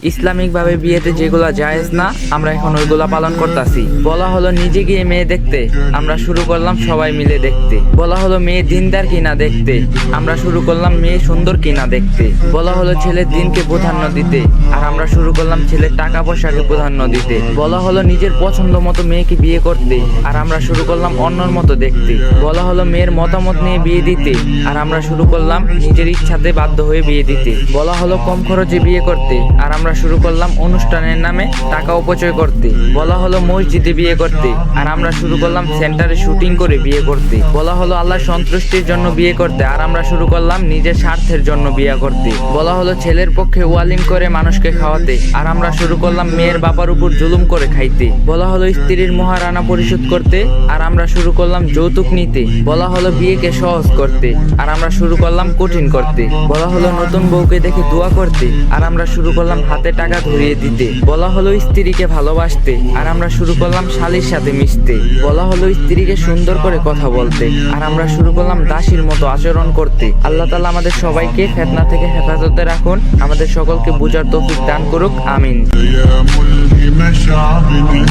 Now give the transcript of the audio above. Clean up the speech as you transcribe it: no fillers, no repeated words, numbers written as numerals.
Islamic ভাবে বিয়েতে যেগুলা জায়েজ না, আমরা এখন ওইগুলা পালন করতেছি। বলা হলো নিজে গিয়ে মেয়ে দেখতে, আমরা শুরু করলাম সবাই মিলে দেখতে। বলা হলো মেয়ে দিনদার কিনা দেখতে, আমরা শুরু করলাম মেয়ে সুন্দর কিনা দেখতে। বলা হলো ছেলের দিনকে প্রাধান্য দিতে, আর আমরা শুরু করলাম ছেলের টাকা পয়সাকে প্রাধান্য দিতে। বলা হলো নিজের পছন্দ মতো মেয়েকে বিয়ে করতে, আর আমরা শুরু করলাম অন্যর মতো দেখতে। বলা হলো মেয়ের মতামত নিয়ে বিয়ে দিতে, আর আমরা শুরু করলাম নিজের ইচ্ছাতে বাধ্য হয়ে বিয়ে দিতে। বলা হলো কম খরচে বিয়ে করতে, আর আমরা শুরু করলাম অনুষ্ঠানের নামে টাকা অপচয় করতে। বলা হলো মসজিদে বিয়ে করতে, আর আমরা শুরু করলাম সেন্টারে শুটিং করে বিয়ে করতে। বলা হলো আল্লাহ সন্তুষ্টির জন্য বিয়ে করতে, আর আমরা শুরু করলাম নিজের স্বার্থের জন্য বিয়ে করতে। বলা হলো ছেলের পক্ষে ওয়ালিম করে মানুষকে খাওয়াতে, আর আমরা শুরু করলাম মেয়ের বাবার উপর জুলুম করে খাইতে। বলা হলো স্ত্রীর মহারানা পরিশোধ করতে, আর আমরা শুরু করলাম যৌতুক নিতে। বলা হলো বিয়েকে সহজ করতে, আর আমরা শুরু করলাম কঠিন করতে। বলা হলো নতুন বউকে দেখে দোয়া করতে, আর আমরা শুরু করলাম হাতে টাকা ধরিয়ে দিতে। বলা হলো স্ত্রীকে ভালোবাসতে, আর আমরা শুরু করলাম শালীর সাথে মিশতে। বলা হলো স্ত্রীকে সুন্দর করে কথা বলতে, আর আমরা শুরু করলাম দাসীর মতো আচরণ করতে। আল্লাহ তাআলা আমাদের সবাইকে ফিতনা থেকে হেফাজতে রাখুন, আমাদের সকলকে বুঝার তৌফিক দান করুক, আমিন।